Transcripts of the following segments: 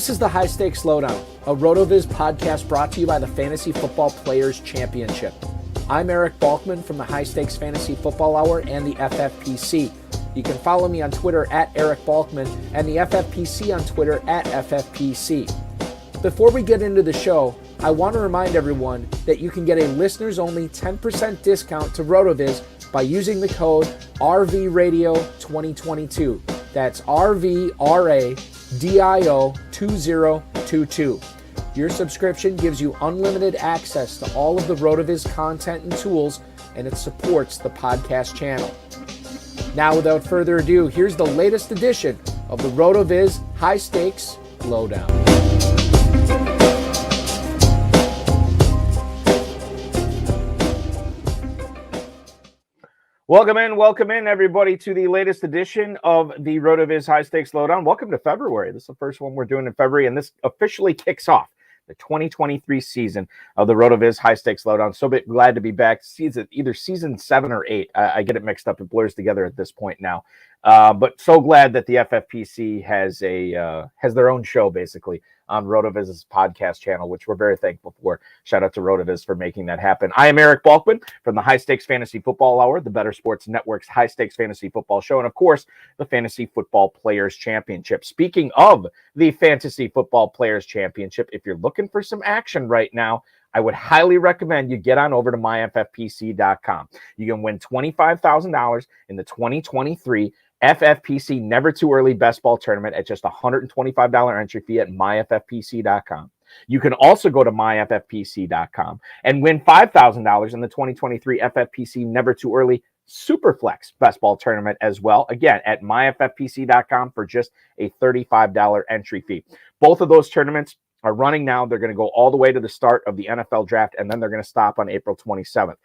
This is the High-Stakes Lowdown, a RotoViz podcast brought to you by the Fantasy Football Players Championship. I'm Eric Balkman from the High-Stakes Fantasy Football Hour and the FFPC. You can follow me on Twitter at Eric Balkman and the FFPC on Twitter at FFPC. Before we get into the show, I want to remind everyone that you can get a listeners-only 10% discount to RotoViz by using the code RVRadio2022. That's RVRADIO2022. Your subscription gives you unlimited access to all of the RotoViz content and tools, and it supports the podcast channel. Now, without further ado, here's the latest edition of the RotoViz High-Stakes Lowdown. Welcome in, everybody, to the latest edition of the RotoViz High-Stakes Lowdown. Welcome to February. This is the first one we're doing in February, and this officially kicks off the 2023 season of the RotoViz High-Stakes Lowdown. So glad to be back. Either season 7 or 8. I get it mixed up. It blurs together at this point now. But so glad that the FFPC has their own show, basically, on RotoViz's podcast channel, which we're very thankful for. Shout out to RotoViz for making that happen. I am Eric Balkman from the High-Stakes Fantasy Football Hour, the Better Sports Network's High-Stakes Fantasy Football Show, and, of course, the Fantasy Football Players Championship. Speaking of the Fantasy Football Players Championship, if you're looking for some action right now, I would highly recommend you get on over to myffpc.com. You can win $25,000 in the 2023 FFPC Never Too Early Best Ball Tournament at just $125 entry fee at myffpc.com. You can also go to myffpc.com and win $5,000 in the 2023 FFPC Never Too Early Superflex Best Ball Tournament as well, again, at myffpc.com for just a $35 entry fee. Both of those tournaments are running now. They're going to go all the way to the start of the NFL draft, and then they're going to stop on April 27th.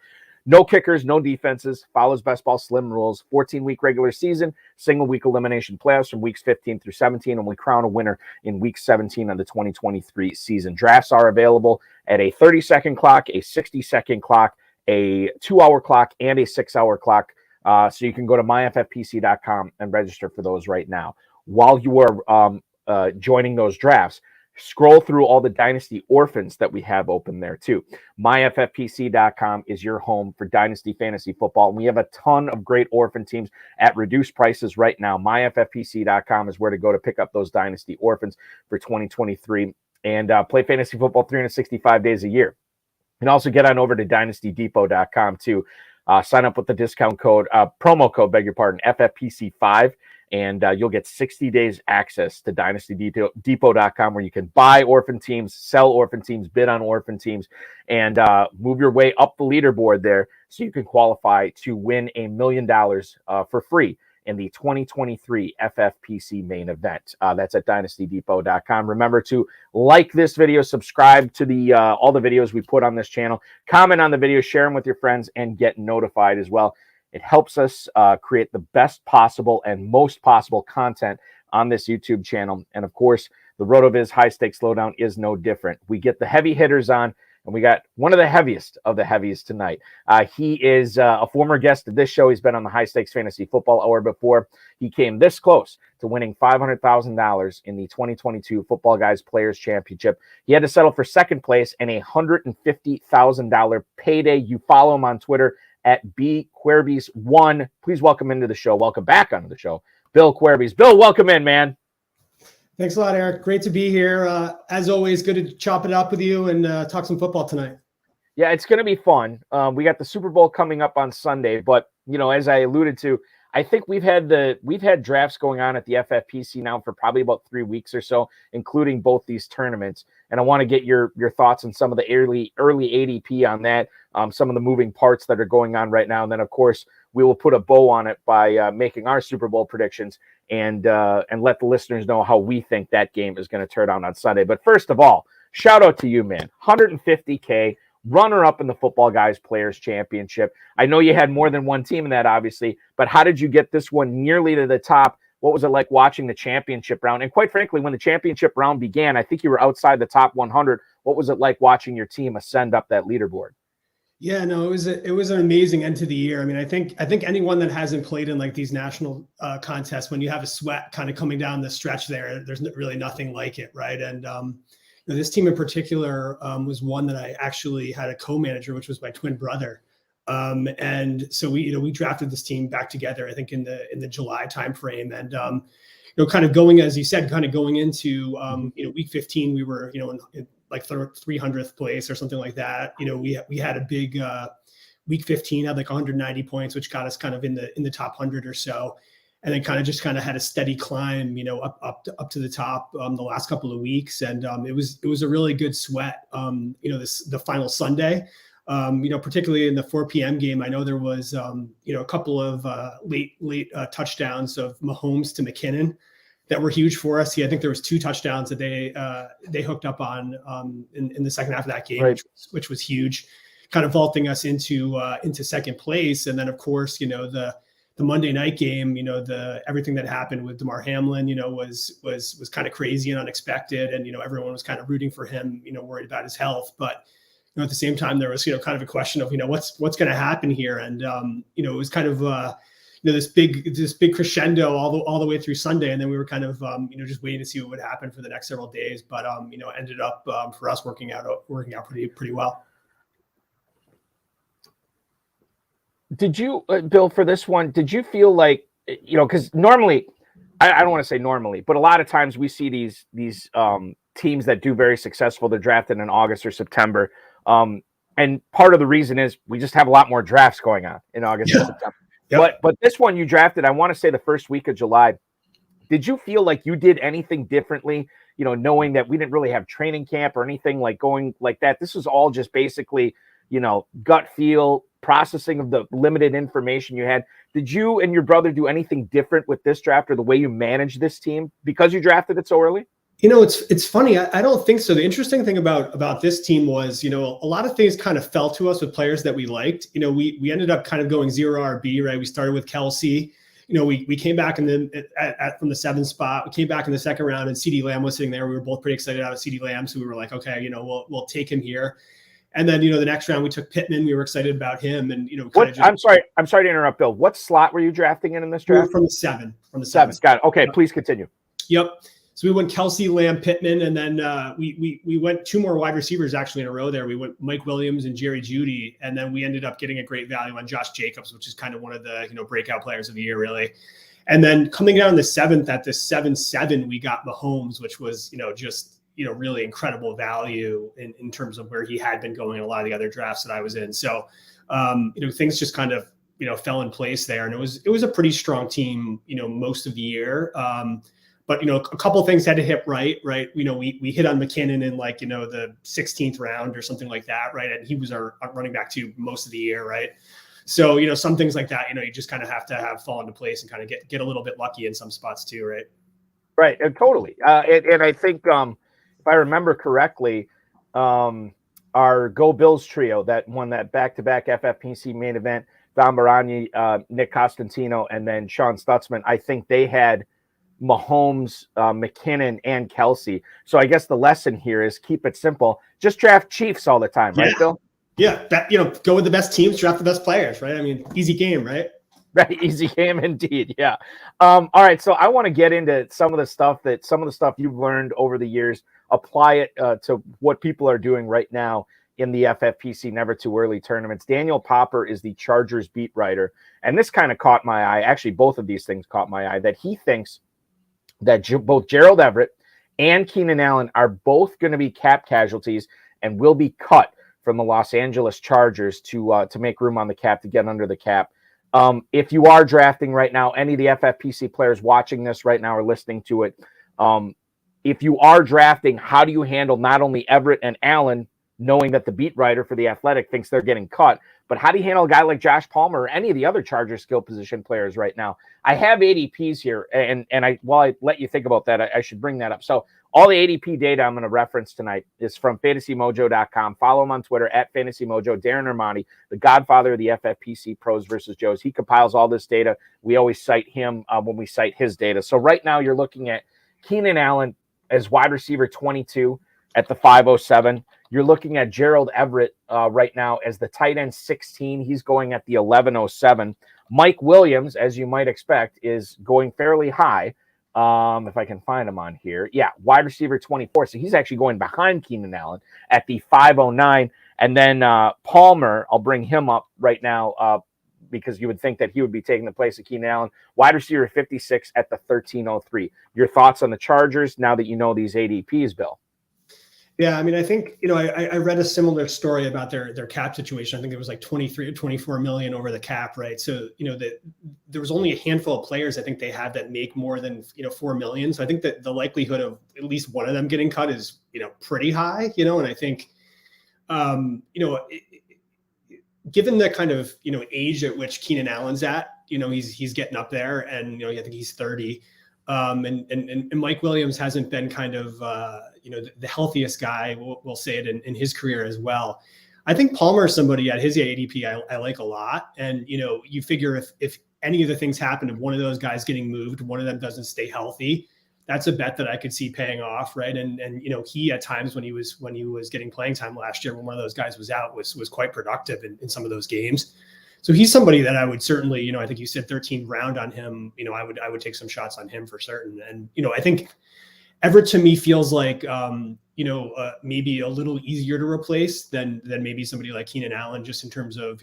No kickers, no defenses, follows best ball slim rules, 14-week regular season, single-week elimination playoffs from weeks 15 through 17, and we crown a winner in week 17 of the 2023 season. Drafts are available at a 30-second clock, a 60-second clock, a 2-hour clock, and a 6-hour clock. So you can go to myffpc.com and register for those right now. While you are joining those drafts, scroll through all the Dynasty Orphans that we have open there too. MyFFPC.com is your home for Dynasty Fantasy Football. And we have a ton of great orphan teams at reduced prices right now. MyFFPC.com is where to go to pick up those Dynasty Orphans for 2023 and play fantasy football 365 days a year. And also get on over to DynastyDepot.com too. Sign up with the discount code, promo code, FFPC5. And you'll get 60 days access to DynastyDepot.com, where you can buy orphan teams, sell orphan teams, bid on orphan teams, and move your way up the leaderboard there so you can qualify to win $1 million for free in the 2023 FFPC main event. That's at DynastyDepot.com. Remember to like this video, subscribe to the all the videos we put on this channel, comment on the video, share them with your friends, and get notified as well. It helps us create the best possible and most possible content on this YouTube channel. And, of course, the RotoViz High-Stakes Lowdown is no different. We get the heavy hitters on, and we got one of the heaviest tonight. He is a former guest of this show. He's been on the High-Stakes Fantasy Football Hour before. He came this close to winning $500,000 in the 2022 Footballguys Players Championship. He had to settle for second place and a $150,000 payday. You follow him on Twitter at Querbes1. Please welcome into the show. Welcome back onto the show, Bill Querbes. Bill, welcome in, man. Thanks a lot, Eric. Great to be here. As always, good to chop it up with you and talk some football tonight. Yeah, it's going to be fun. We got the Super Bowl coming up on Sunday, but as I alluded to, I think we've had drafts going on at the FFPC now for probably about 3 weeks or so, including both these tournaments. And I want to get your thoughts on some of the early ADP on that, some of the moving parts that are going on right now. And then, of course, we will put a bow on it by making our Super Bowl predictions and let the listeners know how we think that game is going to turn out on Sunday. But first of all, shout out to you, man. $150K. Runner-up in the Footballguys Players Championship. I know you had more than one team in that, obviously, but how did you get this one nearly to the top? What was it like watching the championship round? And quite frankly, when the championship round began, I think you were outside the top 100. What was it like watching your team ascend up that leaderboard? Yeah, no, it was an amazing end to the year. I mean, I think anyone that hasn't played in like these national contests, when you have a sweat kind of coming down the stretch there, there's really nothing like it, right? And you know, this team in particular was one that I actually had a co-manager, which was my twin brother. And so we drafted this team back together, I think in the July timeframe, and kind of going, as you said, kind of going into week 15, we were in like 300th place or something like that. We had a big week 15 had like 190 points, which got us kind of in the top 100 or so, and then kind of had a steady climb, up to the top the last couple of weeks, and it was a really good sweat. The final Sunday. Particularly in the 4 p.m. game, I know there was, a couple of late touchdowns of Mahomes to McKinnon that were huge for us. I think there was 2 touchdowns that they hooked up on in the second half of that game, right, which was huge, kind of vaulting us into second place. And then, of course, the Monday night game, everything that happened with Damar Hamlin, was kind of crazy and unexpected, and everyone was kind of rooting for him, worried about his health, but. At the same time, there was, kind of a question of, what's going to happen here. And, it was kind of, this big crescendo all the way through Sunday. And then we were kind of, just waiting to see what would happen for the next several days. But, ended up for us working out pretty well. Did you, Bill, for this one, did you feel like, because normally, I don't want to say normally, but a lot of times we see these teams that do very successful, they're drafted in August or September. And part of the reason is we just have a lot more drafts going on in August and September. Yep. But this one you drafted, I want to say the first week of July. Did you feel like you did anything differently, knowing that we didn't really have training camp or anything like going like that? This was all just basically, gut feel, processing of the limited information you had. Did you and your brother do anything different with this draft or the way you managed this team because you drafted it so early? It's funny. I don't think so. The interesting thing about this team was, a lot of things kind of fell to us with players that we liked. We ended up kind of going 0 RB, right? We started with Kelsey. We came back from the 7th spot. We came back in the second round, and CeeDee Lamb was sitting there. We were both pretty excited about CeeDee Lamb, so we were like, okay, we'll take him here. And then, the next round we took Pittman. We were excited about him, and I'm sorry to interrupt, Bill. What slot were you drafting in this draft? From the 7. Got it. Okay, please continue. Yep. So we went Kelsey, Lamb, Pittman, and then we went 2 more wide receivers actually in a row there. We went Mike Williams and Jerry Jeudy, and then we ended up getting a great value on Josh Jacobs, which is kind of one of the breakout players of the year, really. And then coming down the 7th at the 7-7, we got Mahomes, which was just really incredible value in terms of where he had been going in a lot of the other drafts that I was in. So things just kind of fell in place there, and it was a pretty strong team most of the year. But, a couple of things had to hit right. We hit on McKinnon in like, the 16th round or something like that. Right. And he was our running back too most of the year. Right. So, some things like that, you just kind of have to have fall into place and kind of get a little bit lucky in some spots too. Right. Right. And totally. And I think if I remember correctly, our Go Bills trio that won that back-to-back FFPC main event, Don Baragni, Nick Costantino, and then Sean Stutzman, I think they had Mahomes, McKinnon, and Kelsey. So I guess the lesson here is keep it simple. Just draft Chiefs all the time, right, Bill? Yeah, go with the best teams, draft the best players, right? I mean, easy game, right? Right, easy game indeed. Yeah. All right, so I want to get into some of the stuff you've learned over the years. Apply it to what people are doing right now in the FFPC Never Too Early tournaments. Daniel Popper is the Chargers beat writer, and this kind of caught my eye. Actually, both of these things caught my eye. That he thinks that both Gerald Everett and Keenan Allen are both going to be cap casualties and will be cut from the Los Angeles Chargers to make room on the cap, to get under the cap. If you are drafting right now, any of the FFPC players watching this right now or listening to it, if you are drafting, how do you handle not only Everett and Allen, knowing that the beat writer for The Athletic thinks they're getting cut, but how do you handle a guy like Josh Palmer or any of the other Charger skill position players right now? I have ADPs here, and while I let you think about that, I should bring that up. So all the ADP data I'm going to reference tonight is from fantasymojo.com. Follow him on Twitter at FantasyMojo. Darren Armani, the godfather of the FFPC Pros versus Joes. He compiles all this data. We always cite him when we cite his data. So right now you're looking at Keenan Allen as wide receiver 22 at the 507. You're looking at Gerald Everett right now as the tight end 16. He's going at the 1107. Mike Williams, as you might expect, is going fairly high. If I can find him on here. Yeah, wide receiver 24. So he's actually going behind Keenan Allen at the 509. And then Palmer, I'll bring him up right now because you would think that he would be taking the place of Keenan Allen. Wide receiver 56 at the 1303. Your thoughts on the Chargers now that you know these ADPs, Bill? Yeah, I mean, I think, I read a similar story about their cap situation. I think it was like 23 or 24 million over the cap, right? So, there was only a handful of players I think they had that make more than, 4 million. So I think that the likelihood of at least one of them getting cut is, pretty high, and I think, given the kind of, age at which Keenan Allen's at, he's getting up there and, I think he's 30. And Mike Williams hasn't been kind of, the healthiest guy, we'll say it in his career as well. I think Palmer is somebody at his ADP I like a lot. And, you figure if any of the things happen, if one of those guys getting moved, one of them doesn't stay healthy, that's a bet that I could see paying off. Right. And he at times when he was getting playing time last year, when one of those guys was out, was quite productive in some of those games. So he's somebody that I would certainly, I think you said 13th round on him. I would take some shots on him for certain. And, I think Everett to me feels like, maybe a little easier to replace than maybe somebody like Keenan Allen, just in terms of,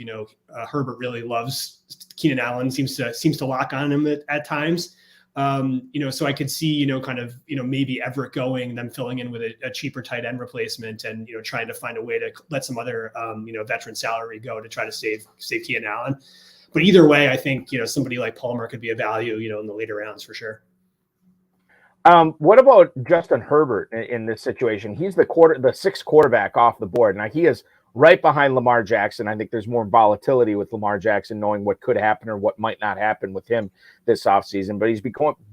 Herbert really loves Keenan Allen, seems to lock on him at times. So I could see, maybe Everett going, them filling in with a cheaper tight end replacement and, trying to find a way to let some other, veteran salary go to try to save Keenan Allen. But either way, I think, somebody like Palmer could be a value, in the later rounds for sure. What about Justin Herbert in this situation? He's the sixth quarterback off the board. Now he is right behind Lamar Jackson. I think there's more volatility with Lamar Jackson, knowing what could happen or what might not happen with him this offseason. But he's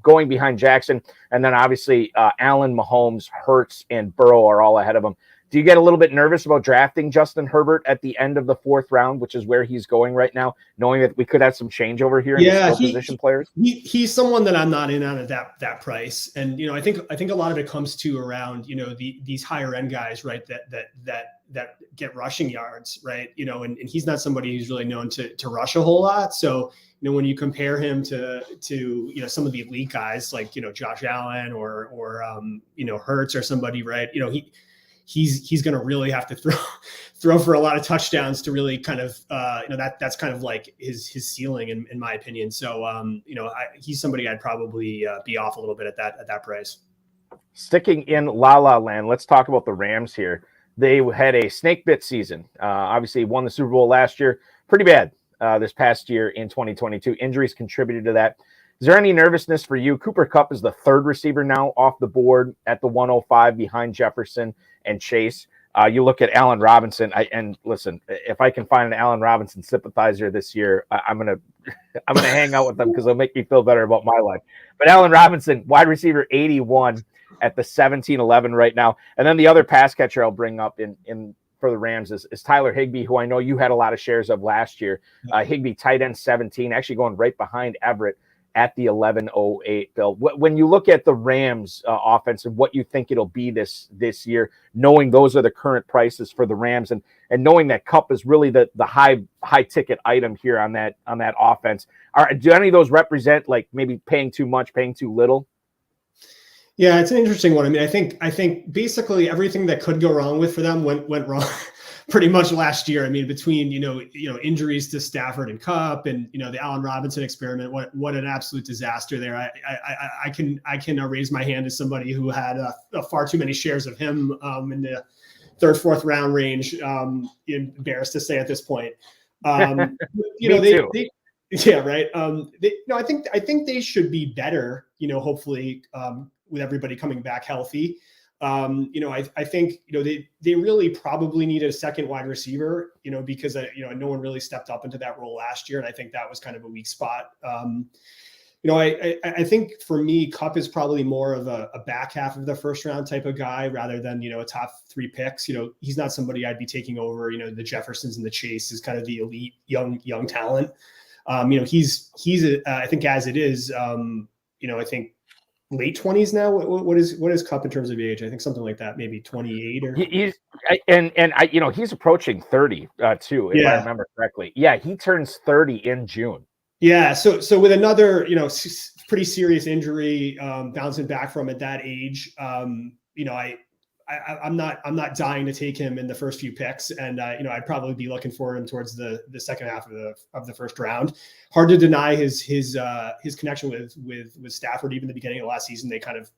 going behind Jackson. And then obviously Allen, Mahomes, Hurts, and Burrow are all ahead of him. Do you get a little bit nervous about drafting Justin Herbert at the end of the fourth round, which is where he's going right now, knowing that we could have some changeover here in the skill position players? He's someone that I'm not in on at that price. And, I think a lot of it comes to around, these higher end guys, right, that get rushing yards, right? And he's not somebody who's really known to rush a whole lot. So, when you compare him to some of the elite guys like, Josh Allen or Hurts or somebody, right? He's going to really have to throw for a lot of touchdowns to really kind of, that's kind of like his ceiling in my opinion. So, he's somebody I'd probably be off a little bit at that price. Sticking in La La Land, let's talk about the Rams here. They had a snake bit season. Obviously won the Super Bowl last year. Pretty bad this past year in 2022. Injuries contributed to that. Is there any nervousness for you? Cooper Kupp is the third receiver now off the board at the 105 behind Jefferson and Chase. You look at Allen Robinson, and listen, if I can find an Allen Robinson sympathizer this year, I'm gonna hang out with them because it'll make me feel better about my life. But Allen Robinson, wide receiver 81 at the 17-11 right now. And then the other pass catcher I'll bring up in for the Rams is Tyler Higbee, who I know you had a lot of shares of last year. Higbee, tight end 17, actually going right behind Everett at the 1108, Bill. When you look at the Rams offense and what you think it'll be this year, knowing those are the current prices for the Rams and knowing that Kupp is really the high ticket item here on that offense, do any of those represent like maybe paying too much, paying too little? Yeah, it's an interesting one. I mean, I think basically everything that could go wrong for them went wrong pretty much last year. I mean, between injuries to Stafford and Kupp and the Allen Robinson experiment, what an absolute disaster there. I can raise my hand as somebody who had far too many shares of him in the third, fourth round range. Embarrassed to say at this point. Yeah, right. I think they should be better. Hopefully with everybody coming back healthy. I think, they really probably need a second wide receiver, because, no one really stepped up into that role last year. And I think that was kind of a weak spot. I think for me, Kupp is probably more of a back half of the first round type of guy rather than, a top 3 picks. He's not somebody I'd be taking over, the Jeffersons and the Chase is kind of the elite young talent. He's I think as it is, I think late 20s now. What is Cup in terms of age? I think something like that, maybe 28 or. He's approaching 30 too, if I remember correctly. Yeah, he turns 30 in June. Yeah, so with another pretty serious injury, bouncing back from at that age, I'm not dying to take him in the first few picks, and I'd probably be looking for him towards the second half of the first round. Hard to deny his connection with Stafford. Even the beginning of last season, they kind of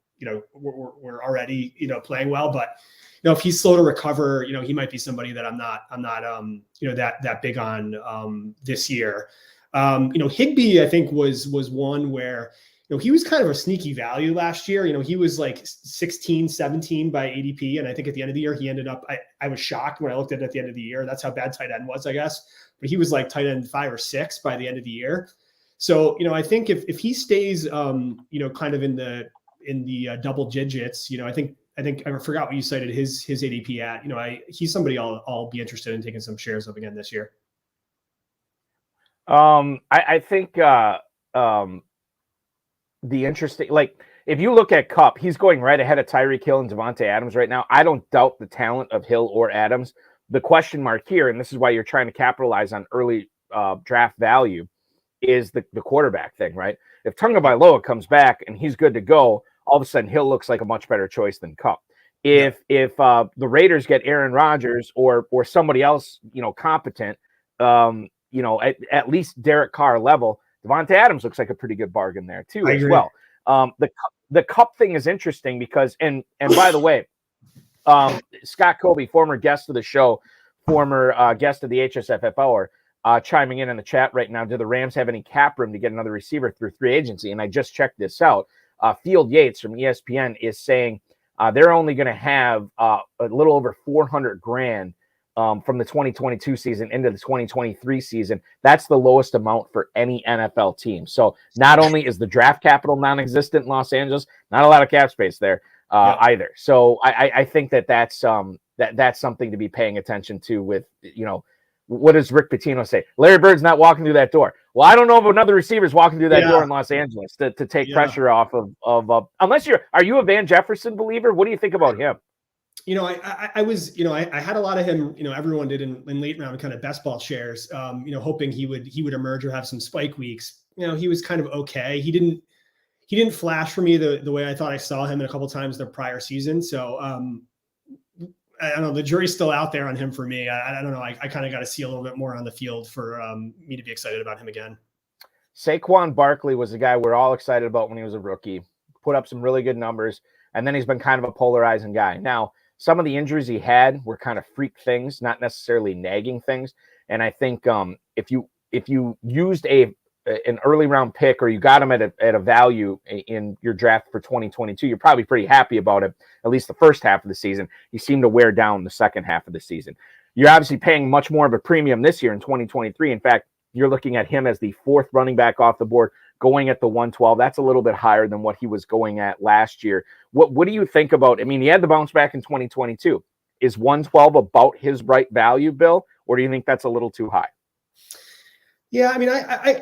were already playing well, but if he's slow to recover, he might be somebody that I'm not that big on this year. Higbee, I think, was one where he was kind of a sneaky value last year. He was like 16, 17 by ADP. And I think at the end of the year, he ended up, I was shocked when I looked at it at the end of the year. That's how bad tight end was, I guess. But he was like tight end 5 or 6 by the end of the year. So, I think if he stays, kind of in the double digits, I think I forgot what you cited his ADP at. He's somebody I'll be interested in taking some shares of again this year. I think the interesting, like, if you look at Kupp, he's going right ahead of Tyreek Hill and Devontae Adams right now. I don't doubt the talent of Hill or Adams. The question mark here, and this is why you're trying to capitalize on early draft value, is the quarterback thing, right? If Tagovailoa comes back and he's good to go, all of a sudden Hill looks like a much better choice than Kupp. If the Raiders get Aaron Rodgers or somebody else, competent, at least Derek Carr level, Devontae Adams looks like a pretty good bargain there too as well. The Kupp thing is interesting because, and by the way, Scott Colby, former guest of the show, former guest of the HSFF Hour, chiming in the chat right now. Do the Rams have any cap room to get another receiver through free agency? And I just checked this out. Field Yates from ESPN is saying they're only going to have a little over $400,000 from the 2022 season into the 2023 season. That's the lowest amount for any NFL team. So not only is the draft capital non-existent in Los Angeles, not a lot of cap space there either. So I think that's something to be paying attention to with, what does Rick Pitino say? Larry Bird's not walking through that door. Well, I don't know if another receiver is walking through that door in Los Angeles to take pressure off of unless are you a Van Jefferson believer? What do you think about him? I was, I had a lot of him, everyone did in late round kind of best ball shares, hoping he would emerge or have some spike weeks. He was kind of okay. He didn't flash for me the way I thought I saw him in a couple of times the prior season. So, I don't know, the jury's still out there on him for me. I don't know. I kind of got to see a little bit more on the field for me to be excited about him again. Saquon Barkley was the guy we're all excited about when he was a rookie, put up some really good numbers. And then he's been kind of a polarizing guy. Now, some of the injuries he had were kind of freak things, not necessarily nagging things. And I think if you used an early round pick or you got him at a value in your draft for 2022, you're probably pretty happy about it, at least the first half of the season. You seem to wear down the second half of the season. You're obviously paying much more of a premium this year in 2023. In fact, you're looking at him as the 4th running back off the board, going at the 112. That's a little bit higher than what he was going at last year. What do you think about, he had the bounce back in 2022. Is 112 about his right value, Bill? Or do you think that's a little too high? Yeah,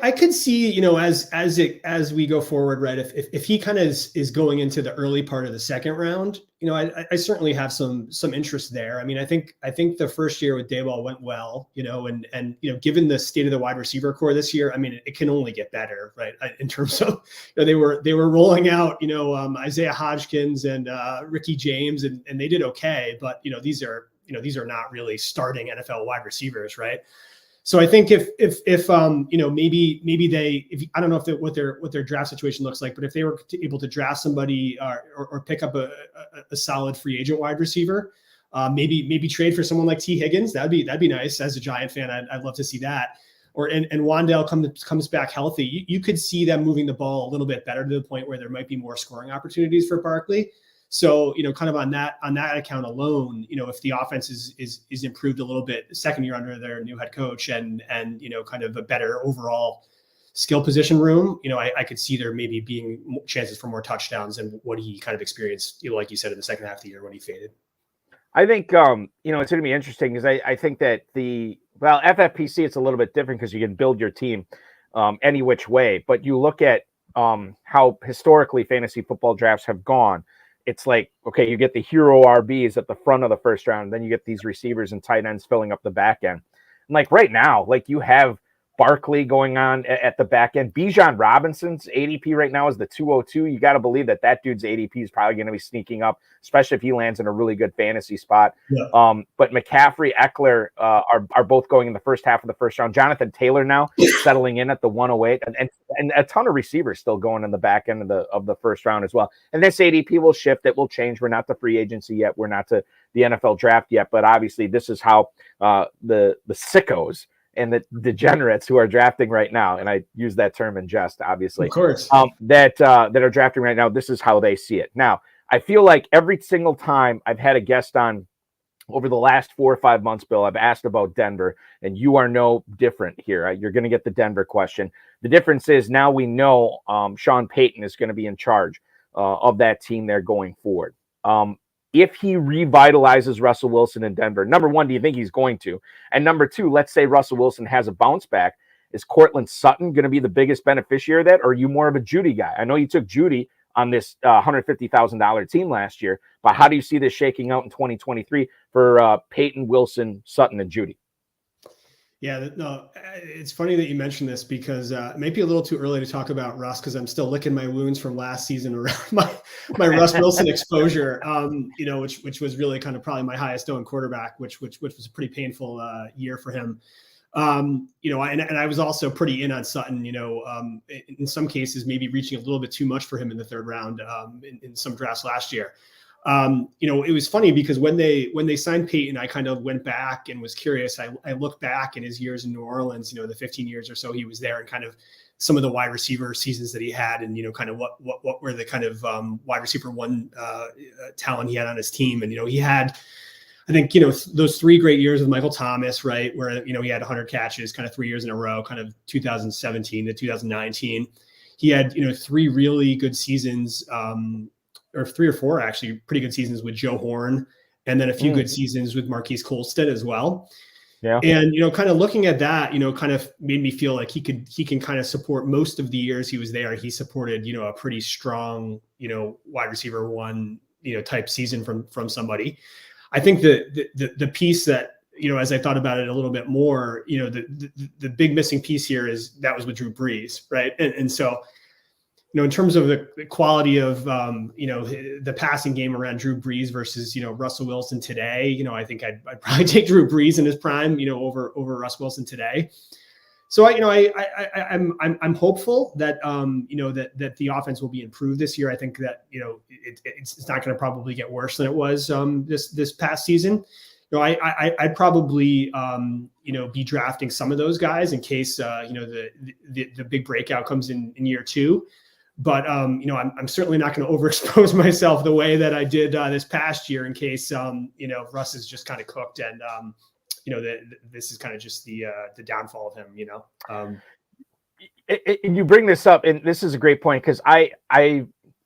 I could see, as we go forward, right? If he kind of is going into the early part of the second round, I certainly have some interest there. I think the first year with Dayball went well, and given the state of the wide receiver core this year, it can only get better, right? In terms of, they were rolling out, Isaiah Hodgkins and Ricky James, and they did okay, but these are not really starting NFL wide receivers, right? So I think if maybe they, I don't know what their draft situation looks like, but if they were able to draft somebody or pick up a solid free agent wide receiver, maybe trade for someone like T. Higgins, that'd be nice. As a Giant fan, I'd love to see that. And Wan'Dale comes back healthy. You could see them moving the ball a little bit better to the point where there might be more scoring opportunities for Barkley. So, kind of on that account alone, if the offense is improved a little bit, second year under their new head coach and kind of a better overall skill position room, I could see there maybe being chances for more touchdowns than what he kind of experienced, like you said, in the second half of the year when he faded. I think, it's going to be interesting because I think that FFPC, it's a little bit different because you can build your team any which way, but you look at how historically fantasy football drafts have gone. It's like, okay, you get the hero RBs at the front of the first round, then you get these receivers and tight ends filling up the back end. And like right now, like you have Barkley going on at the back end. Bijan Robinson's ADP right now is the 202. You got to believe that dude's ADP is probably going to be sneaking up, especially if he lands in a really good fantasy spot. Yeah. But McCaffrey, Eckler are both going in the first half of the first round. Jonathan Taylor now settling in at the 108, and a ton of receivers still going in the back end of the first round as well. And this ADP will shift. It will change. We're not to free agency yet. We're not to the NFL draft yet. But obviously, this is how the sickos and the degenerates who are drafting right now, and I use that term in jest, obviously, of course, that are drafting right now, this is how they see it. Now, I feel like every single time I've had a guest on over the last 4 or 5 months, Bill, I've asked about Denver, and you are no different here. Right? You're going to get the Denver question. The difference is now we know Sean Payton is going to be in charge of that team there going forward. If he revitalizes Russell Wilson in Denver, number one, do you think he's going to? And number two, let's say Russell Wilson has a bounce back. Is Cortland Sutton going to be the biggest beneficiary of that? Or are you more of a Judy guy? I know you took Judy on this $150,000 team last year, but how do you see this shaking out in 2023 for Peyton, Wilson, Sutton, and Judy? Yeah, no, it's funny that you mentioned this because it might be a little too early to talk about Russ because I'm still licking my wounds from last season around my Russ Wilson exposure, which was really kind of probably my highest owned quarterback, which was a pretty painful year for him. And I was also pretty in on Sutton, in some cases, maybe reaching a little bit too much for him in the third round in some drafts last year. It was funny because when they signed Peyton, I kind of went back and was curious. I looked back in his years in New Orleans, the 15 years or so he was there, and kind of some of the wide receiver seasons that he had, and kind of what were the kind of wide receiver one talent he had on his team, and he had, I think, those 3 great years with Michael Thomas, right, where he had 100 catches, kind of 3 years in a row, kind of 2017 to 2019. He had 3 really good seasons. Or 3 or 4 actually pretty good seasons with Joe Horn, and then a few good seasons with Marquise Colston as well. Yeah. And, kind of looking at that, kind of made me feel like he can kind of support most of the years he was there. He supported, a pretty strong, wide receiver one, type season from somebody. I think the piece that, as I thought about it a little bit more, the big missing piece here is that was with Drew Brees. Right. And so, in terms of the quality of, the passing game around Drew Brees versus, Russell Wilson today, I think I'd probably take Drew Brees in his prime, over Russ Wilson today. So I'm hopeful that, that the offense will be improved this year. I think that, it's not going to probably get worse than it was this past season. I'd probably, be drafting some of those guys in case, the big breakout comes in year 2. But, I'm certainly not going to overexpose myself the way that I did this past year in case, Russ is just kind of cooked and, this is kind of just the downfall of him, You bring this up, and this is a great point because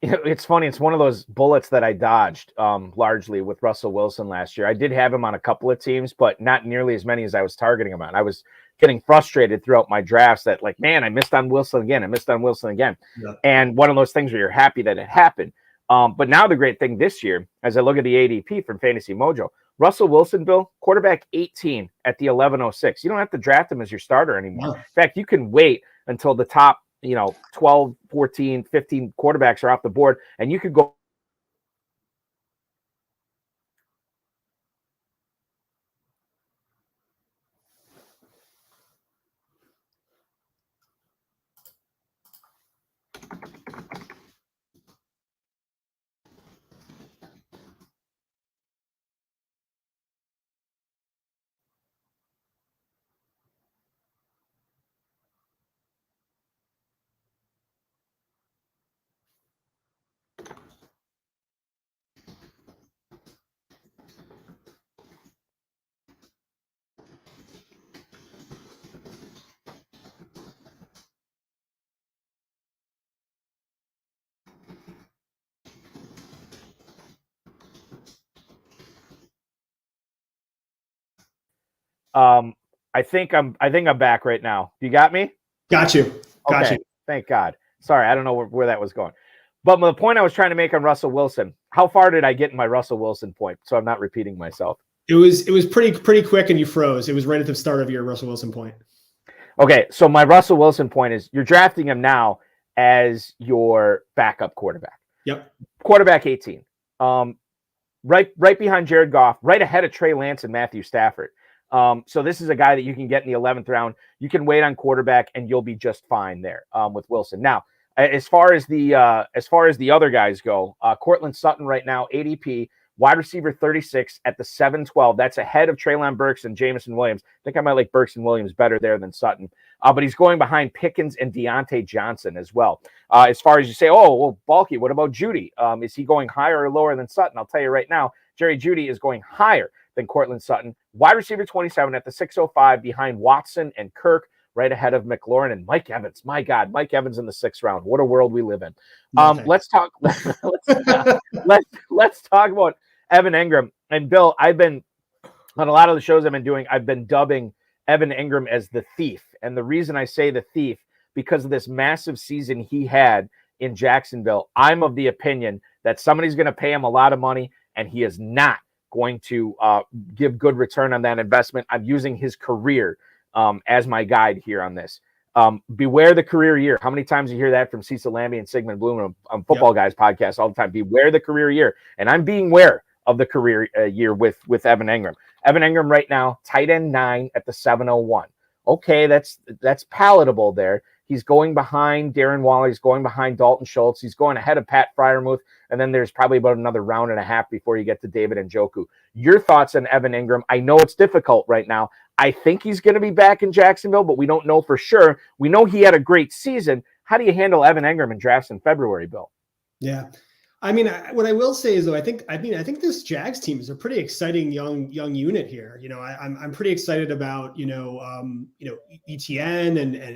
it's funny. It's one of those bullets that I dodged largely with Russell Wilson last year. I did have him on a couple of teams, but not nearly as many as I was targeting him on. I was getting frustrated throughout my drafts that, like, man, I missed on Wilson again. Yeah. And one of those things where you're happy that it happened. But now the great thing this year, as I look at the ADP from Fantasy Mojo, Russell Wilson, Bill, quarterback 18 at the 1106. You don't have to draft him as your starter anymore. No. In fact, you can wait until the top 12, 14, 15 quarterbacks are off the board, and you could go. I think I'm back right now. You got me? Got you. Okay. Thank God. Sorry, I don't know where that was going. But the point I was trying to make on Russell Wilson, how far did I get in my Russell Wilson point? So I'm not repeating myself. It was pretty quick and you froze. It was right at the start of your Russell Wilson point. Okay, so my Russell Wilson point is you're drafting him now as your backup quarterback. Yep. Quarterback 18. Right behind Jared Goff, right ahead of Trey Lance and Matthew Stafford. So this is a guy that you can get in the 11th round. You can wait on quarterback and you'll be just fine there with Wilson. Now, as far as the other guys go, Cortland Sutton right now, ADP, wide receiver 36 at the 7-12. That's ahead of Treylon Burks and Jameson Williams. I think I might like Burks and Williams better there than Sutton. But he's going behind Pickens and Deontay Johnson as well. As far as you say, oh, well, Balky, what about Judy? Is he going higher or lower than Sutton? I'll tell you right now, Jerry Judy is going higher than Cortland Sutton. Wide receiver 27 at the 605 behind Watson and Kirk, right ahead of McLaurin and Mike Evans. My God, Mike Evans in the 6th round. What a world we live in. Let's talk. Let's talk about Evan Engram. And Bill, I've been on a lot of the shows I've been doing, I've been dubbing Evan Engram as the thief. And the reason I say the thief, because of this massive season he had in Jacksonville, I'm of the opinion that somebody's going to pay him a lot of money and he is not going to give good return on that investment. I'm using his career as my guide here on this. Beware the career year. How many times you hear that from Cecil Lamby and Sigmund Bloom on Football Guys podcast all the time? Beware the career year. And I'm being aware of the career year with Evan Engram. Evan Engram right now, tight end 9 at the 701. Okay, that's palatable there. He's going behind Darren Waller. He's going behind Dalton Schultz. He's going ahead of Pat Freiermuth. And then there's probably about another round and a half before you get to David Njoku. Your thoughts on Evan Engram? I know it's difficult right now. I think he's going to be back in Jacksonville, but we don't know for sure. We know he had a great season. How do you handle Evan Engram in drafts in February, Bill? Yeah. I mean, what I will say is, though, I think this Jags team is a pretty exciting young unit here. You know, I'm pretty excited about ETN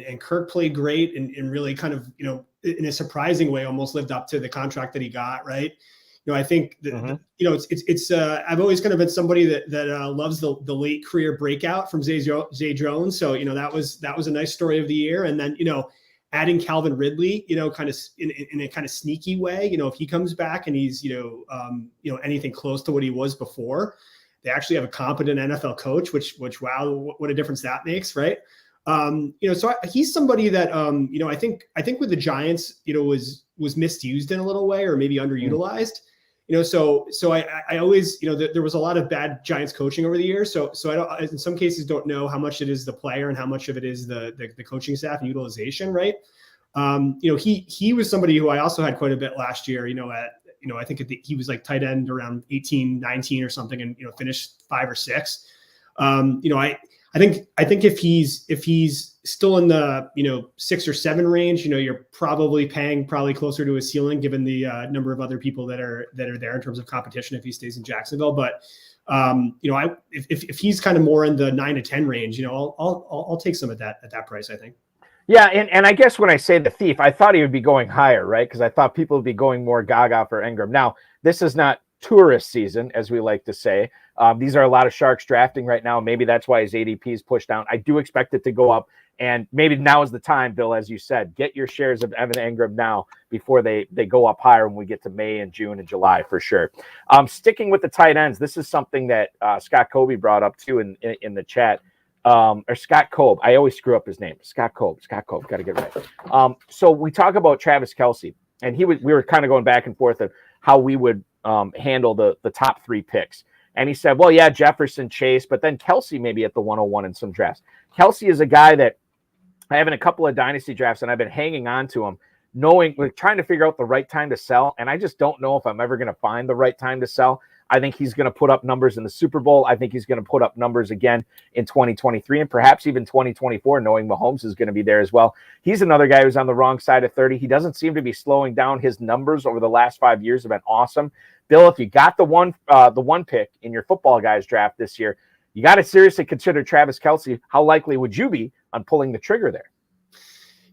and Kirk played great and really kind of, you know, in a surprising way, almost lived up to the contract that he got. Right. You know, I think that, you know, it's I've always kind of been somebody that loves the late career breakout from Zay Jones. So, you know, that was a nice story of the year. And then, you know, adding Calvin Ridley, you know, kind of in a kind of sneaky way, you know, if he comes back and he's, you know, anything close to what he was before, they actually have a competent NFL coach, which wow, what a difference that makes, right? You know, so he's somebody that, you know, I think with the Giants, you know, was misused in a little way or maybe underutilized. You know, so I always, you know, there was a lot of bad Giants coaching over the years. So I don't, in some cases, don't know how much it is the player and how much of it is the coaching staff and utilization, right? You know, he was somebody who I also had quite a bit last year. You know, I think he was like tight end around 18, 19 or something, and you know, finished 5 or 6. You know, I think if he's still in the, you know, 6 or 7 range, you know, you're probably paying closer to his ceiling given the number of other people that are there in terms of competition if he stays in Jacksonville. But you know, if he's kind of more in the 9 to 10 range, you know, I'll take some at that price, I think. Yeah, and I guess when I say the thief, I thought he would be going higher, right? Because I thought people would be going more gaga for Engram. Now, this is not tourist season, as we like to say. These are a lot of Sharks drafting right now. Maybe that's why his ADP is pushed down. I do expect it to go up. And maybe now is the time, Bill, as you said, get your shares of Evan Engram now before they go up higher when we get to May and June and July for sure. Sticking with the tight ends, this is something that Scott Colby brought up too in the chat. Or Scott Kolb. I always screw up his name. Scott Kolb. Got to get it right. So we talk about Travis Kelce, and we were kind of going back and forth of how we would handle the top 3 picks. And he said, well, yeah, Jefferson, Chase, but then Kelce maybe at the 101 in some drafts. Kelce is a guy that I have in a couple of dynasty drafts, and I've been hanging on to him, trying to figure out the right time to sell. And I just don't know if I'm ever going to find the right time to sell. I think he's going to put up numbers in the Super Bowl. I think he's going to put up numbers again in 2023 and perhaps even 2024, knowing Mahomes is going to be there as well. He's another guy who's on the wrong side of 30. He doesn't seem to be slowing down. His numbers over the last 5 years have been awesome. Bill, if you got the one pick in your Football Guys draft this year, you got to seriously consider Travis Kelce. How likely would you be on pulling the trigger there?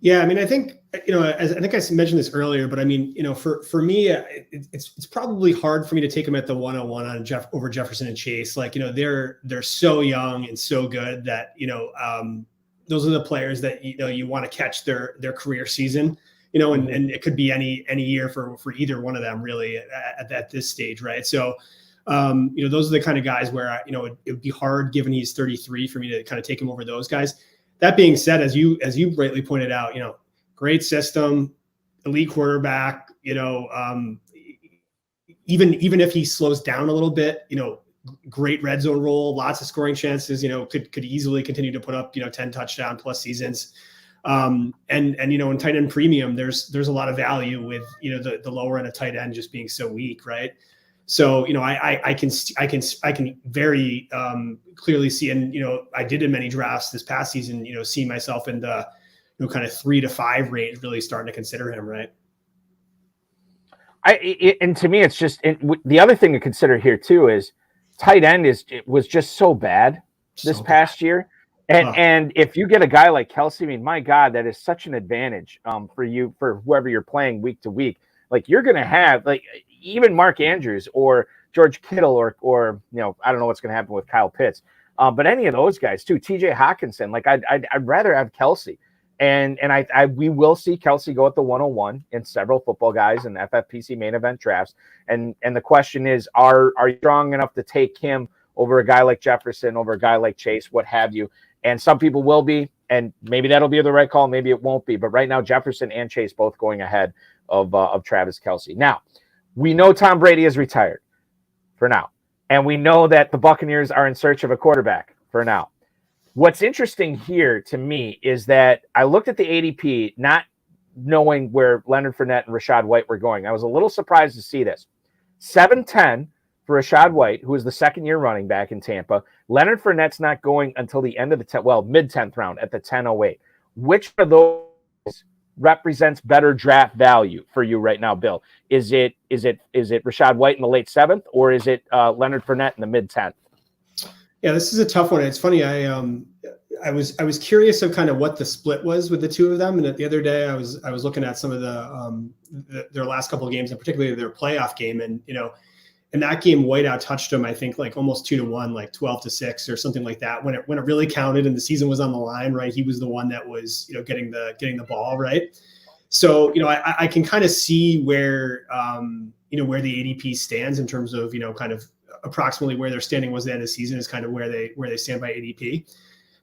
Yeah, I mean, I think, you know, as I think I mentioned this earlier, but I mean, you know, for me, it's probably hard for me to take him at the 101 on over Jefferson and Chase. Like, you know, they're so young and so good that, you know, those are the players that, you know, you want to catch their career season. and it could be any year for either one of them really at this stage, right? So, those are the kind of guys where, it would be hard given he's 33 for me to kind of take him over those guys. That being said, as you rightly pointed out, great system, elite quarterback, even if he slows down a little bit, great red zone role, lots of scoring chances, could easily continue to put up, 10 touchdown plus seasons. In tight end premium, there's a lot of value with, the lower end of tight end just being so weak. Right. So, I can very clearly see, and, I did in many drafts this past season, see myself in the, kind of 3 to 5 range, really starting to consider him. Right. And to me, it's just the other thing to consider here too is tight end was just so bad this past year. And if you get a guy like Kelce, I mean, my God, that is such an advantage for whoever you're playing week to week. Like you're going to have even Mark Andrews or George Kittle or I don't know what's going to happen with Kyle Pitts, but any of those guys too, TJ Hawkinson. Like I'd rather have Kelce, and we will see Kelce go at the 101 in several football guys and FFPC main event drafts. And the question is, are you strong enough to take him over a guy like Jefferson, over a guy like Chase, what have you? And some people will be, and maybe that'll be the right call. Maybe it won't be. But right now, Jefferson and Chase both going ahead of Travis Kelce. Now, we know Tom Brady is retired for now. And we know that the Buccaneers are in search of a quarterback for now. What's interesting here to me is that I looked at the ADP, not knowing where Leonard Fournette and Rachaad White were going. I was a little surprised to see this. 7-10 for Rachaad White, who is the second-year running back in Tampa. Leonard Fournette's not going until the end of the mid-10th round at the 10:08. Which of those represents better draft value for you right now, Bill? Is it Rachaad White in the late 7th, or is it Leonard Fournette in the mid-10th? Yeah, this is a tough one. It's funny. I was curious of kind of what the split was with the two of them. And the other day I was looking at some of their last couple of games, and particularly their playoff game. And, in that game, White out touched him, I think like almost 2-1, like 12-6 or something like that. When it really counted and the season was on the line, right? He was the one that was, getting the ball, right? So, I can kind of see where, where the ADP stands in terms of, kind of approximately where their standing was at the end of the season is kind of where they stand by ADP.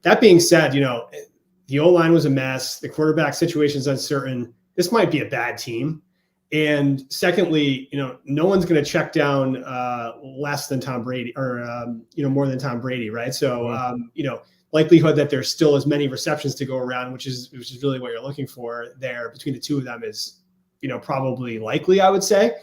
That being said, the O-line was a mess. The quarterback situation is uncertain. This might be a bad team. And secondly, no one's going to check down less than Tom Brady or, more than Tom Brady, right? So, likelihood that there's still as many receptions to go around, which is really what you're looking for there between the two of them is, probably likely, I would say.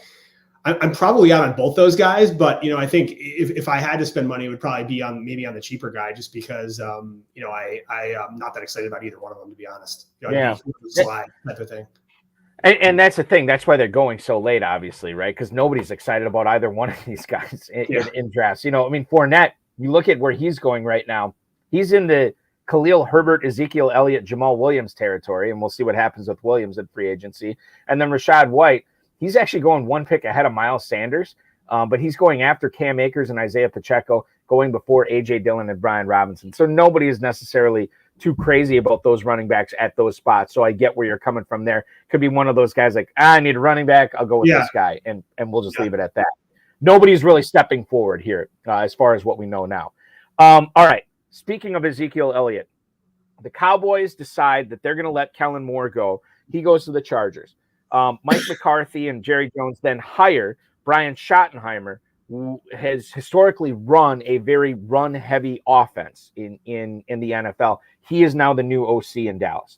I'm probably out on both those guys, but I think if I had to spend money, it would probably be maybe on the cheaper guy, just because I'm not that excited about either one of them, to be honest. Slide type of thing. And that's the thing. That's why they're going so late, obviously, right? Because nobody's excited about either one of these guys in drafts. Fournette, you look at where he's going right now. He's in the Khalil Herbert, Ezekiel Elliott, Jamal Williams territory, and we'll see what happens with Williams at free agency. And then Rachaad White, he's actually going one pick ahead of Miles Sanders, but he's going after Cam Akers and Isaiah Pacheco, going before A.J. Dillon and Brian Robinson. So nobody is necessarily too crazy about those running backs at those spots. So I get where you're coming from there. Could be one of those guys like, I need a running back. I'll go with this guy, and we'll just leave it at that. Nobody's really stepping forward here as far as what we know now. All right. Speaking of Ezekiel Elliott, the Cowboys decide that they're going to let Kellen Moore go. He goes to the Chargers. Mike McCarthy and Jerry Jones then hire Brian Schottenheimer, who has historically run a very run-heavy offense in the NFL. He is now the new OC in Dallas.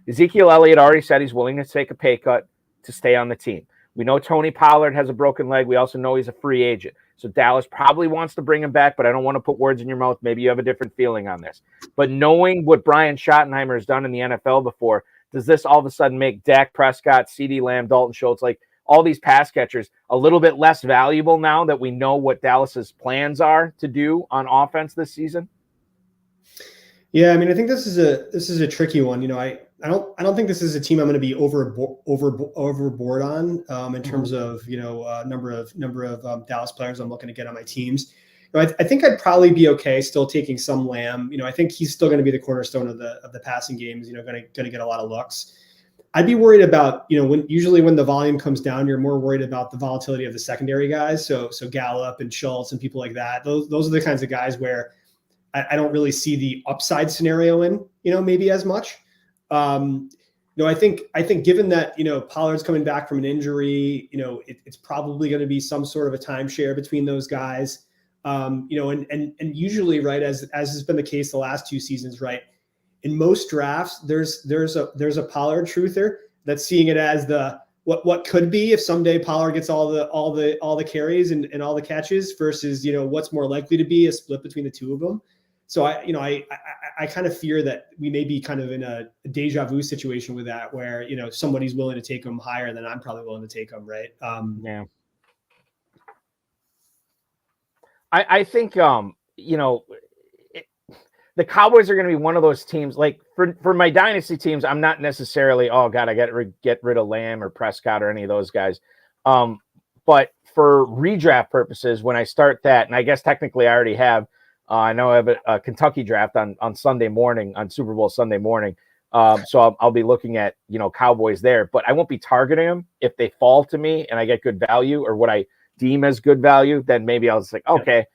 Ezekiel Elliott already said he's willing to take a pay cut to stay on the team. We know Tony Pollard has a broken leg. We also know he's a free agent. So Dallas probably wants to bring him back, but I don't want to put words in your mouth. Maybe you have a different feeling on this. But knowing what Brian Schottenheimer has done in the NFL before, does this all of a sudden make Dak Prescott, CeeDee Lamb, Dalton Schultz, like all these pass catchers, a little bit less valuable now that we know what Dallas's plans are to do on offense this season? Yeah, I mean, I think this is a tricky one. I don't think this is a team I'm going to be overboard on in terms of number of Dallas players I'm looking to get on my teams. I think I'd probably be okay still taking some Lamb. I think he's still going to be the cornerstone of the passing game. Going to get a lot of looks. I'd be worried about, when the volume comes down, you're more worried about the volatility of the secondary guys. So Gallup and Schultz and people like that. Those are the kinds of guys where I don't really see the upside scenario in, maybe as much. I think given that, Pollard's coming back from an injury, it's probably going to be some sort of a timeshare between those guys. And usually, right, as has been the case the last 2 seasons, right, in most drafts, there's a Pollard truther that's seeing it as the what could be if someday Pollard gets all the carries and all the catches versus what's more likely to be a split between the two of them. So I kind of fear that we may be kind of in a deja vu situation with that, where somebody's willing to take them higher than I'm probably willing to take them, right? Yeah. I think the Cowboys are going to be one of those teams. Like for my dynasty teams, I'm not necessarily, oh God, I got to get rid of Lamb or Prescott or any of those guys. But for redraft purposes, when I start that, and I guess technically I already have. I know I have a Kentucky draft on Sunday morning, on Super Bowl Sunday morning. So I'll be looking at, Cowboys there, but I won't be targeting them. If they fall to me and I get good value, or what I deem as good value, then maybe I'll just like, okay.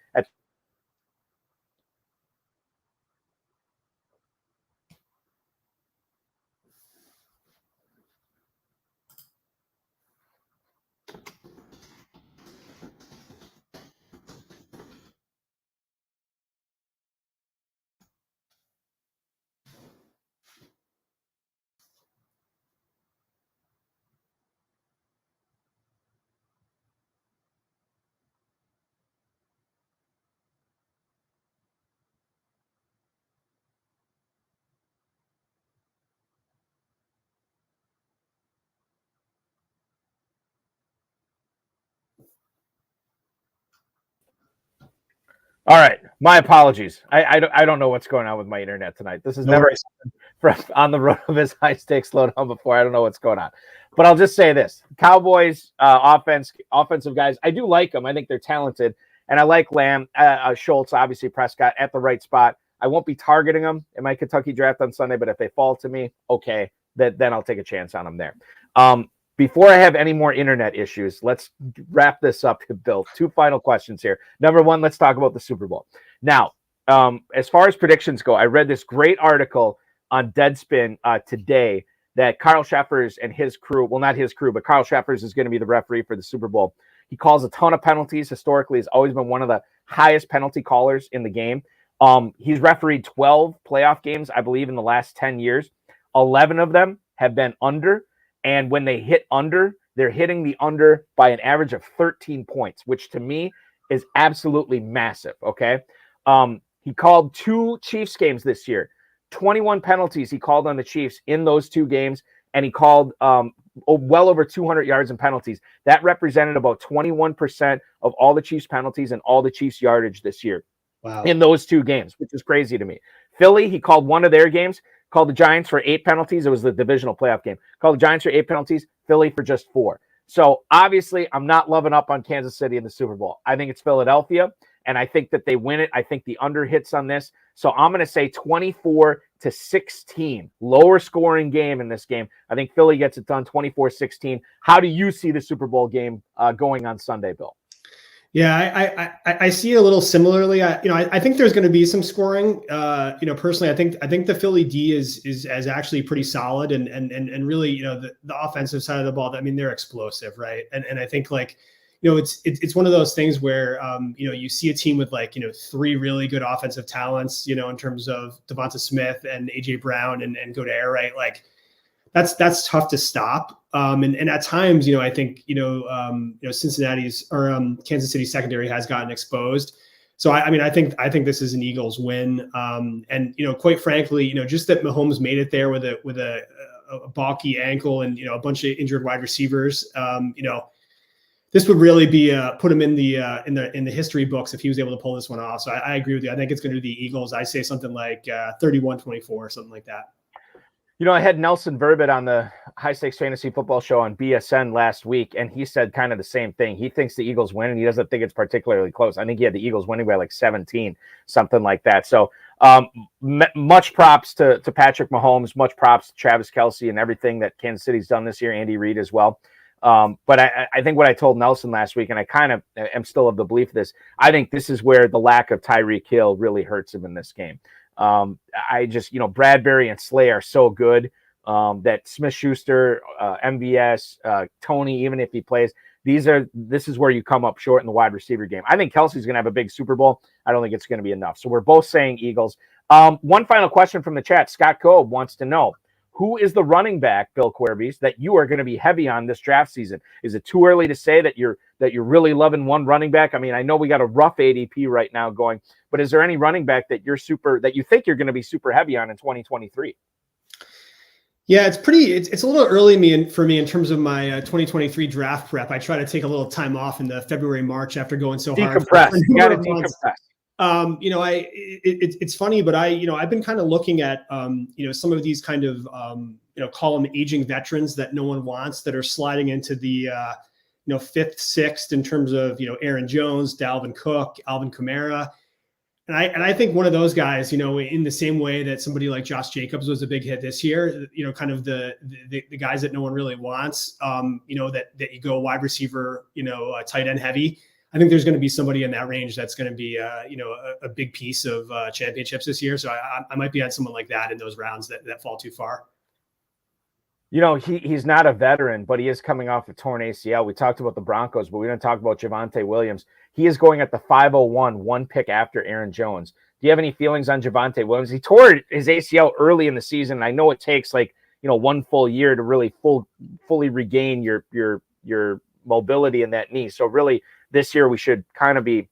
All right. My apologies. I don't know what's going on with my internet tonight. This is never on the RotoViz High-Stakes Lowdown before. I don't know what's going on. But I'll just say this. Cowboys offensive guys, I do like them. I think they're talented. And I like Lamb, Schultz, obviously Prescott at the right spot. I won't be targeting them in my Kentucky draft on Sunday, but if they fall to me, okay, then I'll take a chance on them there. Before I have any more internet issues, let's wrap this up, Bill. 2 final questions here. Number 1, let's talk about the Super Bowl. Now, as far as predictions go, I read this great article on Deadspin today that Carl Sheffers and his crew, well, not his crew, but Carl Sheffers is going to be the referee for the Super Bowl. He calls a ton of penalties. Historically, he's always been one of the highest penalty callers in the game. He's refereed 12 playoff games, I believe, in the last 10 years. 11 of them have been under. And when they hit under, they're hitting the under by an average of 13 points, which to me is absolutely massive, okay? He called 2 Chiefs games this year. 21 penalties he called on the Chiefs in those 2 games, and he called well over 200 yards in penalties. That represented about 21% of all the Chiefs penalties and all the Chiefs yardage this year. Wow. In those 2 games, which is crazy to me. Philly, he called one of their games, called the Giants for 8 penalties. It was the divisional playoff game. Called the Giants for 8 penalties, Philly for just 4. So obviously, I'm not loving up on Kansas City in the Super Bowl. I think it's Philadelphia, and I think that they win it. I think the under hits on this. So I'm going to say 24-16, lower scoring game in this game. I think Philly gets it done 24-16. How do you see the Super Bowl game going on Sunday, Bill? Yeah, I see it a little similarly. I think there's going to be some scoring. Personally, I think the Philly D is actually pretty solid, and really, the offensive side of the ball. I mean, they're explosive, right? And I think it's one of those things where you see a team with 3 really good offensive talents, in terms of Devonta Smith and AJ Brown and go to air, right? That's tough to stop. And at times, I think, Cincinnati's or Kansas City secondary has gotten exposed. So, I think this is an Eagles win. And, quite frankly, just that Mahomes made it there with a balky ankle and, a bunch of injured wide receivers, this would really be put him in the history books if he was able to pull this one off. So I agree with you. I think it's going to be the Eagles. I say something like 31-24 or something like that. I had Nelson Verbit on the High Stakes Fantasy Football Show on BSN last week, and he said kind of the same thing. He thinks the Eagles win, and he doesn't think it's particularly close. I think he had the Eagles winning by 17, something like that. So Much props to Patrick Mahomes, much props to Travis Kelce and everything that Kansas City's done this year, Andy Reid as well. But I think what I told Nelson last week, and I kind of am still of the belief of this, I think this is where the lack of Tyreek Hill really hurts him in this game. I just, Bradbury and Slay are so good that Smith-Schuster, MVS, Tony, even if he plays, this is where you come up short in the wide receiver game. I think Kelsey's going to have a big Super Bowl. I don't think it's going to be enough. So we're both saying Eagles. One final question from the chat. Scott Coe wants to know, who is the running back, Bill Querbes, that you are going to be heavy on this draft season? Is it too early to say that you're really loving one running back? I mean, I know we got a rough ADP right now going, but is there any running back that you think you're going to be super heavy on in 2023? Yeah, it's a little early for me in terms of my 2023 draft prep. I try to take a little time off in the February, March after going so hard. You got to decompress. It's funny, but I've been kind of looking at, some of these kind of, call them aging veterans that no one wants that are sliding into the, fifth, sixth in terms of, Aaron Jones, Dalvin Cook, Alvin Kamara. And I think one of those guys, in the same way that somebody like Josh Jacobs was a big hit this year, kind of the guys that no one really wants, that you go wide receiver, tight end heavy. I think there's going to be somebody in that range that's going to be, a big piece of championships this year. So I might be on someone like that in those rounds that fall too far. He's not a veteran, but he is coming off a torn ACL. We talked about the Broncos, but we didn't talk about Javonte Williams. He is going at the 501, one pick after Aaron Jones. Do you have any feelings on Javonte Williams? He tore his ACL early in the season. I know it takes one full year to really fully regain your mobility in that knee. So really this year we should kind of be,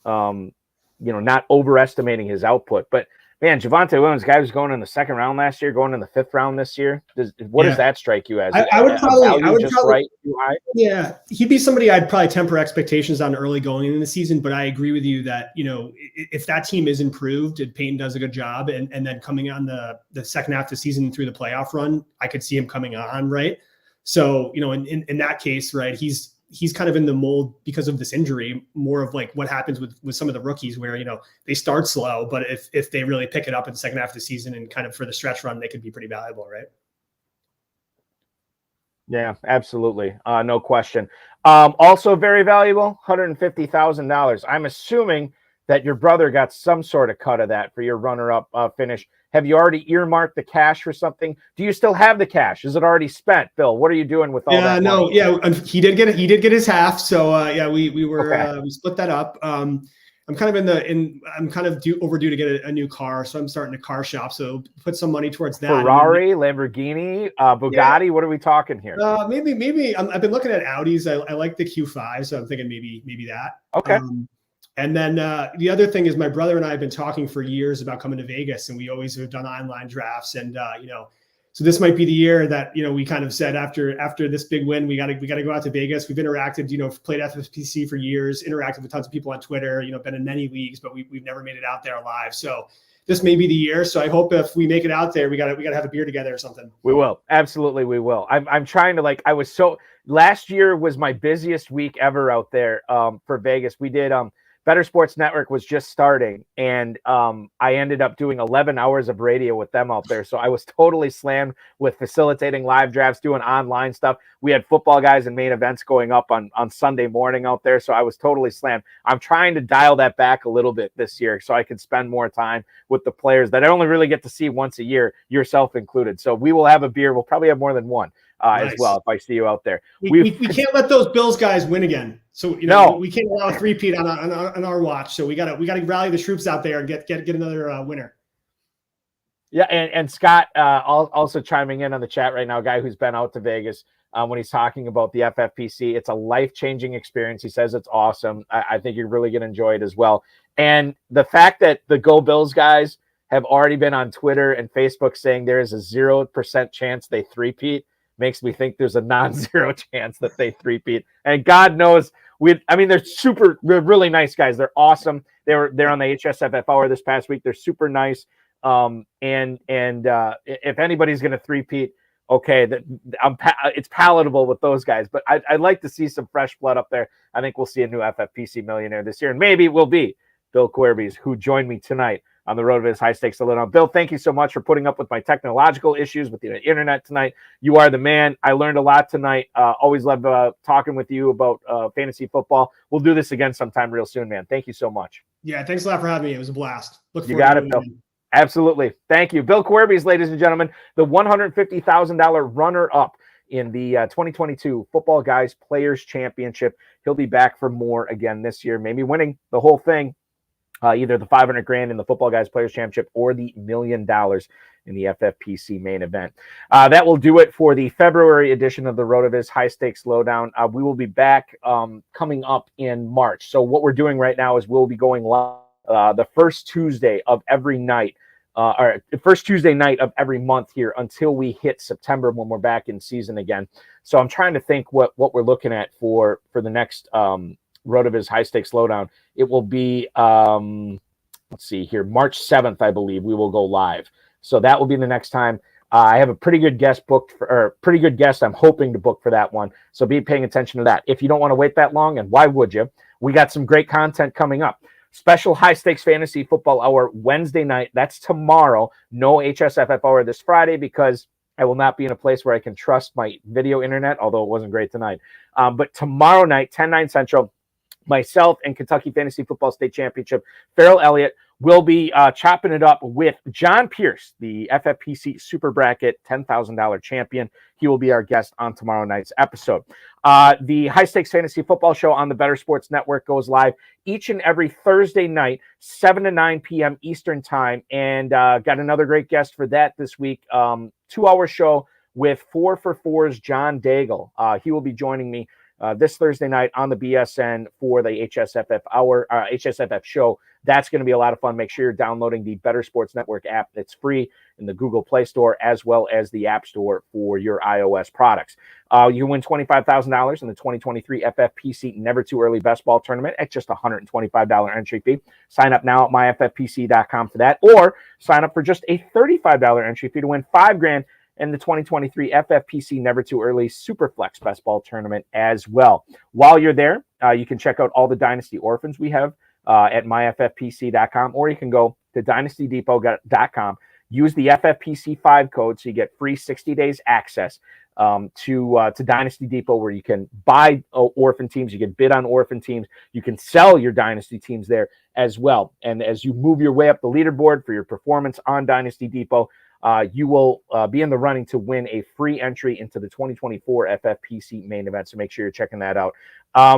not overestimating his output. But man, Javonte Williams, guy who's going in the second round last year, going in the fifth round this year. Does that strike you as? I would probably, too high? Yeah, he'd be somebody I'd probably temper expectations on early going into the season. But I agree with you that, if that team is improved and Payton does a good job and then coming on the second half of the season through the playoff run, I could see him coming on, right? So, in that case, right, he's kind of in the mold because of this injury, more of like what happens with some of the rookies where, they start slow, but if they really pick it up in the second half of the season and kind of for the stretch run, they could be pretty valuable, right? Yeah, absolutely. No question. Also very valuable, $150,000. I'm assuming that your brother got some sort of cut of that for your runner-up finish. Have you already earmarked the cash for something? Do you still have the cash? Is it already spent, Bill? What are you doing with all that money? He did get his half. So we split that up. I'm kind of overdue to get a new car, so I'm starting a car shop. So put some money towards that. Ferrari, Lamborghini, Bugatti. Yeah. What are we talking here? Maybe I've been looking at Audis. I like the Q5, so I'm thinking maybe that. Okay. And then the other thing is my brother and I have been talking for years about coming to Vegas, and we always have done online drafts. And, so this might be the year that, we kind of said after this big win, we got to go out to Vegas. We've interacted, played FFPC for years, interacted with tons of people on Twitter, been in many leagues, but we've never made it out there live. So this may be the year. So I hope if we make it out there, we got to have a beer together or something. We will. Absolutely. We will. I'm trying to last year was my busiest week ever out there for Vegas. We did, Better Sports Network was just starting, and I ended up doing 11 hours of radio with them out there. So I was totally slammed with facilitating live drafts, doing online stuff. We had football guys and main events going up on Sunday morning out there. So I was totally slammed. I'm trying to dial that back a little bit this year so I can spend more time with the players that I only really get to see once a year, yourself included. So we will have a beer. We'll probably have more than one. Nice. As well, if I see you out there. We can't let those Bills guys win again. So we can't allow a three-peat on our watch. So we gotta rally the troops out there and get another winner. Yeah, and Scott also chiming in on the chat right now, a guy who's been out to Vegas when he's talking about the FFPC. It's a life-changing experience. He says it's awesome. I think you're really gonna enjoy it as well. And the fact that the Go Bills guys have already been on Twitter and Facebook saying there is a 0% chance they three-peat makes me think there's a non-zero chance that they three-peat. And God knows, they're really nice guys. They're awesome. They're on the HSFF hour this past week. They're super nice. And if anybody's going to three-peat, okay, it's palatable with those guys. But I'd like to see some fresh blood up there. I think we'll see a new FFPC millionaire this year. And maybe it will be Bill Querbes, who joined me tonight on the RotoViz High-Stakes Lowdown. Bill, thank you so much for putting up with my technological issues with the internet tonight. You are the man. I learned a lot tonight. Always love talking with you about fantasy football. We'll do this again sometime real soon, man. Thank you so much. Yeah, thanks a lot for having me. It was a blast. You got it, Bill. Absolutely. Thank you. Bill Querbes, ladies and gentlemen, the $150,000 runner-up in the 2022 Footballguys Players Championship. He'll be back for more again this year, maybe winning the whole thing, either the $500,000 in the Footballguys Players Championship or the $1 million in the FFPC main event. That will do it for the February edition of the RotoViz High-Stakes Lowdown. We will be back coming up in March. So what we're doing right now is we'll be going live the first Tuesday of every night, or first Tuesday night of every month here until we hit September when we're back in season again. So I'm trying to think what we're looking at for the next RotoViz High-Stakes Lowdown. It will be, let's see here, March 7th, I believe, we will go live. So that will be the next time. I have a pretty good guest booked, pretty good guest I'm hoping to book for that one. So be paying attention to that. If you don't want to wait that long, and why would you? We got some great content coming up. Special high-stakes fantasy football hour Wednesday night. That's tomorrow. No HSFF hour this Friday because I will not be in a place where I can trust my video internet, although it wasn't great tonight. But tomorrow night, 10/9 Central, myself and Kentucky Fantasy Football State Championship, Farrell Elliott, will be chopping it up with John Pierce, the FFPC Super Bracket $10,000 champion. He will be our guest on tomorrow night's episode. The High Stakes Fantasy Football Show on the Better Sports Network goes live each and every Thursday night, 7 to 9 p.m. Eastern Time. And got another great guest for that this week. 2-hour show with 4 for 4's John Daigle. He will be joining me this Thursday night on the BSN for the HSFF hour, HSFF show. That's going to be a lot of fun. Make sure you're downloading the Better Sports Network app. That's free in the Google Play Store as well as the App Store for your iOS products. You win $25,000 in the 2023 FFPC Never Too Early Best Ball Tournament at just $125 entry fee. Sign up now at myffpc.com for that, or sign up for just a $35 entry fee to win $5,000 in the 2023 FFPC Never Too Early Superflex Best Ball Tournament as well. While you're there, you can check out all the Dynasty Orphans we have at myffpc.com, or you can go to dynastydepot.com, use the FFPC5 code so you get free 60 days access to Dynasty Depot, where you can buy orphan teams, you can bid on orphan teams, you can sell your Dynasty teams there as well. And as you move your way up the leaderboard for your performance on Dynasty Depot, you will be in the running to win a free entry into the 2024 FFPC main event. So make sure you're checking that out.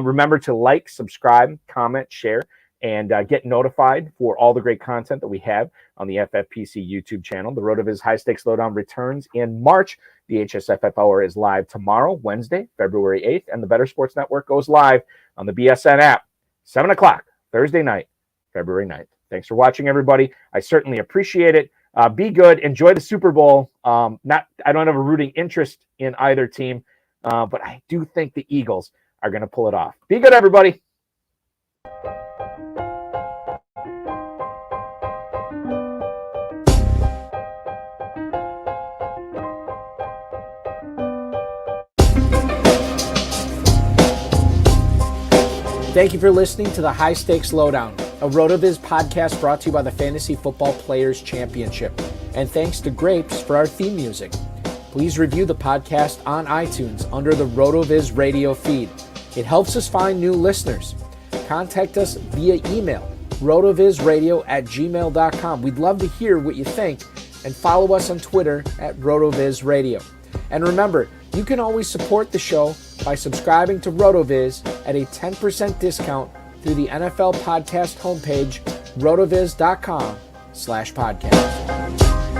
Remember to like, subscribe, comment, share, and get notified for all the great content that we have on the FFPC YouTube channel. The RotoViz High-Stakes Lowdown returns in March. The HSFF Hour is live tomorrow, Wednesday, February 8th, and the Better Sports Network goes live on the BSN app, 7 o'clock, Thursday night, February 9th. Thanks for watching, everybody. I certainly appreciate it. Be good. Enjoy the Super Bowl. I don't have a rooting interest in either team, but I do think the Eagles are going to pull it off. Be good, everybody. Thank you for listening to the High Stakes Lowdown, a RotoViz podcast brought to you by the Fantasy Football Players Championship. And thanks to Grapes for our theme music. Please review the podcast on iTunes under the RotoViz radio feed. It helps us find new listeners. Contact us via email, rotovizradio@gmail.com. We'd love to hear what you think, and follow us on Twitter at RotoVizRadio. And remember, you can always support the show by subscribing to RotoViz at a 10% discount through the NFL podcast homepage, rotoviz.com/podcast.